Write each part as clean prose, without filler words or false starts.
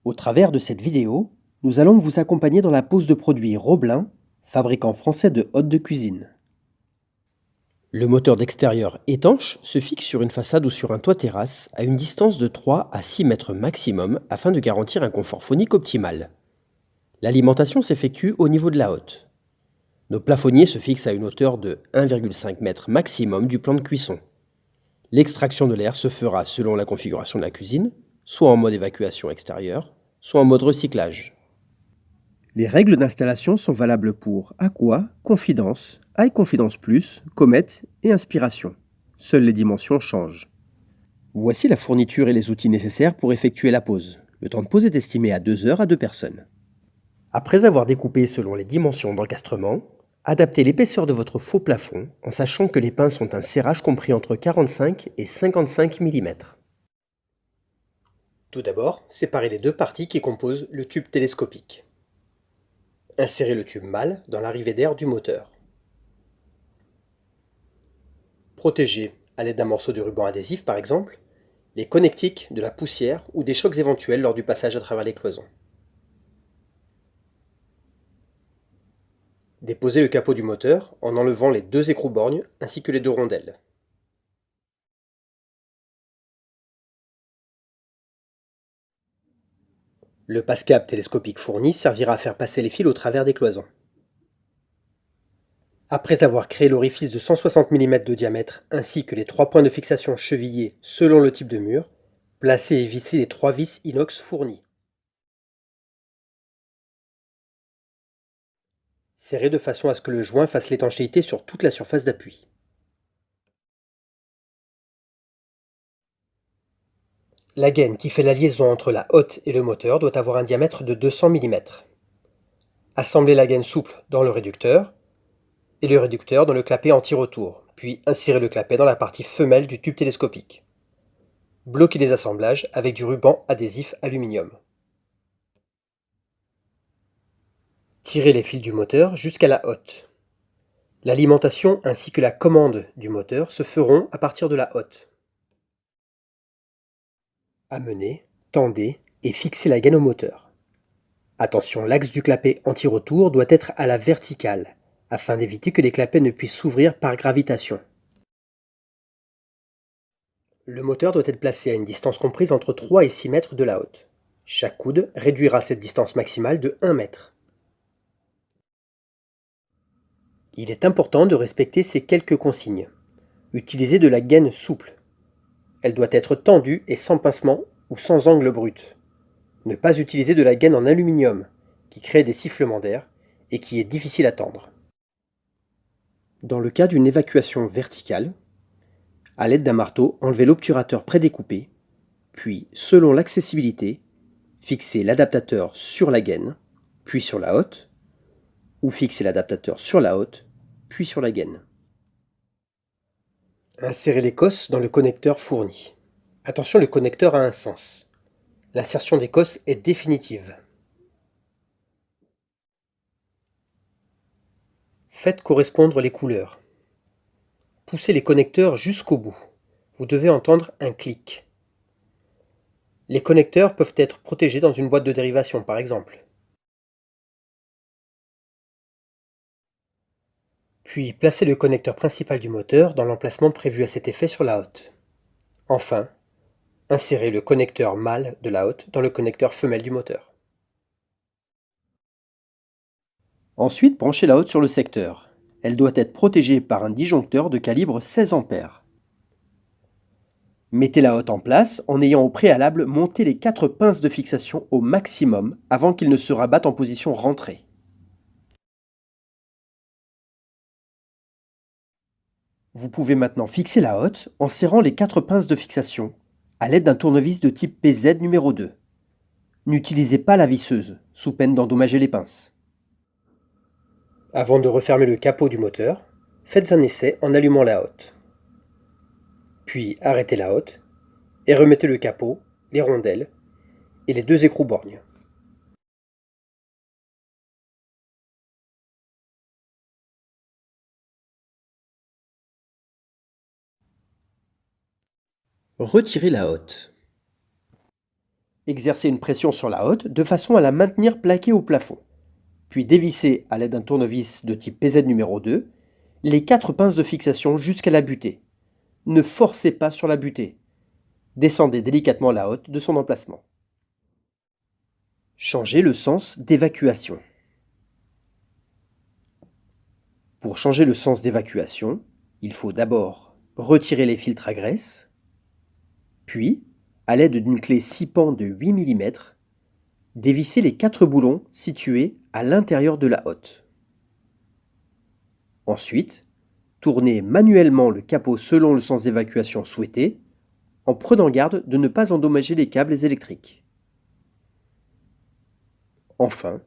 Au travers de cette vidéo, nous allons vous accompagner dans la pose de produits Roblin, fabricant français de hôtes de cuisine. Le moteur d'extérieur étanche se fixe sur une façade ou sur un toit terrasse à une distance de 3 à 6 mètres maximum afin de garantir un confort phonique optimal. L'alimentation s'effectue au niveau de la hotte. Nos plafonniers se fixent à une hauteur de 1,5 m maximum du plan de cuisson. L'extraction de l'air se fera selon la configuration de la cuisine, soit en mode évacuation extérieure, soit en mode recyclage. Les règles d'installation sont valables pour Aqua, Confidence, High Confidence Plus, Comet et Inspiration. Seules les dimensions changent. Voici la fourniture et les outils nécessaires pour effectuer la pose. Le temps de pose est estimé à 2 heures à 2 personnes. Après avoir découpé selon les dimensions d'encastrement, adaptez l'épaisseur de votre faux plafond en sachant que les pinces ont un serrage compris entre 45 et 55 mm. Tout d'abord, séparez les deux parties qui composent le tube télescopique. Insérez le tube mâle dans l'arrivée d'air du moteur. Protégez, à l'aide d'un morceau de ruban adhésif par exemple, les connectiques de la poussière ou des chocs éventuels lors du passage à travers les cloisons. Déposez le capot du moteur en enlevant les deux écrous-borgnes ainsi que les deux rondelles. Le passe-câble télescopique fourni servira à faire passer les fils au travers des cloisons. Après avoir créé l'orifice de 160 mm de diamètre ainsi que les 3 points de fixation chevillés selon le type de mur, placez et vissez les 3 vis inox fournies. Serrez de façon à ce que le joint fasse l'étanchéité sur toute la surface d'appui. La gaine qui fait la liaison entre la hotte et le moteur doit avoir un diamètre de 200 mm. Assemblez la gaine souple dans le réducteur et le réducteur dans le clapet anti-retour, puis insérez le clapet dans la partie femelle du tube télescopique. Bloquez les assemblages avec du ruban adhésif aluminium. Tirez les fils du moteur jusqu'à la hotte. L'alimentation ainsi que la commande du moteur se feront à partir de la hotte. Amenez, tendez et fixez la gaine au moteur. Attention, l'axe du clapet anti-retour doit être à la verticale, afin d'éviter que les clapets ne puissent s'ouvrir par gravitation. Le moteur doit être placé à une distance comprise entre 3 et 6 mètres de la hotte. Chaque coude réduira cette distance maximale de 1 mètre. Il est important de respecter ces quelques consignes. Utilisez de la gaine souple. Elle doit être tendue et sans pincement ou sans angle brut. Ne pas utiliser de la gaine en aluminium, qui crée des sifflements d'air et qui est difficile à tendre. Dans le cas d'une évacuation verticale, à l'aide d'un marteau, enlevez l'obturateur prédécoupé, puis, selon l'accessibilité, fixez l'adaptateur sur la gaine, puis sur la hotte, ou fixez l'adaptateur sur la hotte, puis sur la gaine. Insérez les cosses dans le connecteur fourni. Attention, le connecteur a un sens. L'insertion des cosses est définitive. Faites correspondre les couleurs. Poussez les connecteurs jusqu'au bout. Vous devez entendre un clic. Les connecteurs peuvent être protégés dans une boîte de dérivation, par exemple. Puis placez le connecteur principal du moteur dans l'emplacement prévu à cet effet sur la hotte. Enfin, insérez le connecteur mâle de la hotte dans le connecteur femelle du moteur. Ensuite, branchez la hotte sur le secteur. Elle doit être protégée par un disjoncteur de calibre 16 A. Mettez la hotte en place en ayant au préalable monté les 4 pinces de fixation au maximum avant qu'ils ne se rabattent en position rentrée. Vous pouvez maintenant fixer la hotte en serrant les 4 pinces de fixation à l'aide d'un tournevis de type PZ numéro 2. N'utilisez pas la visseuse, sous peine d'endommager les pinces. Avant de refermer le capot du moteur, faites un essai en allumant la hotte. Puis arrêtez la hotte et remettez le capot, les rondelles et les deux écrous-borgnes. Retirez la hotte. Exercez une pression sur la hotte de façon à la maintenir plaquée au plafond. Puis dévissez à l'aide d'un tournevis de type PZ numéro 2 les 4 pinces de fixation jusqu'à la butée. Ne forcez pas sur la butée. Descendez délicatement la hotte de son emplacement. Changez le sens d'évacuation. Pour changer le sens d'évacuation, il faut d'abord retirer les filtres à graisse, puis, à l'aide d'une clé 6 pans de 8 mm, dévisser les 4 boulons situés à l'intérieur de la hotte. Ensuite, tournez manuellement le capot selon le sens d'évacuation souhaité, en prenant garde de ne pas endommager les câbles électriques. Enfin,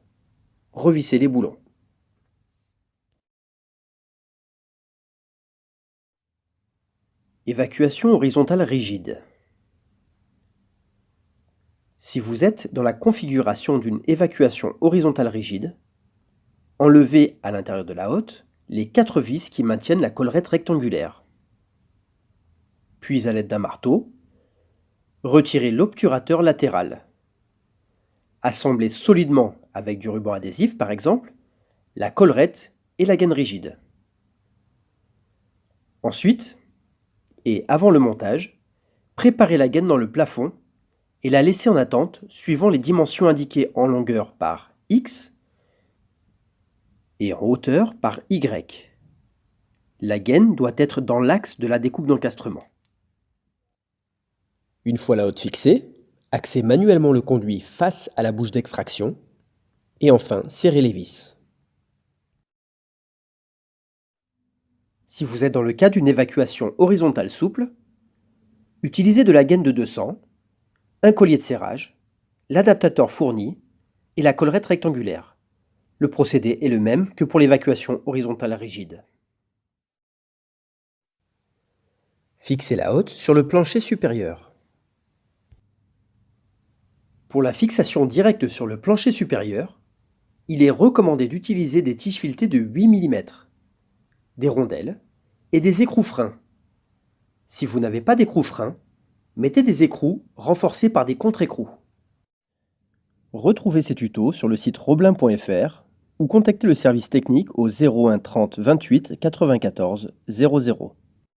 revissez les boulons. Évacuation horizontale rigide. Si vous êtes dans la configuration d'une évacuation horizontale rigide, enlevez à l'intérieur de la hotte les 4 vis qui maintiennent la collerette rectangulaire. Puis à l'aide d'un marteau, retirez l'obturateur latéral. Assemblez solidement avec du ruban adhésif par exemple, la collerette et la gaine rigide. Ensuite, et avant le montage, préparez la gaine dans le plafond et la laissez en attente suivant les dimensions indiquées en longueur par X et en hauteur par Y. La gaine doit être dans l'axe de la découpe d'encastrement. Une fois la hotte fixée, axez manuellement le conduit face à la bouche d'extraction et enfin serrez les vis. Si vous êtes dans le cas d'une évacuation horizontale souple, utilisez de la gaine de 200, un collier de serrage, l'adaptateur fourni et la collerette rectangulaire. Le procédé est le même que pour l'évacuation horizontale rigide. Fixez la hotte sur le plancher supérieur. Pour la fixation directe sur le plancher supérieur, il est recommandé d'utiliser des tiges filetées de 8 mm, des rondelles et des écrous freins. Si vous n'avez pas d'écrous freins, mettez des écrous renforcés par des contre-écrous. Retrouvez ces tutos sur le site roblin.fr ou contactez le service technique au 01 30 28 94 00.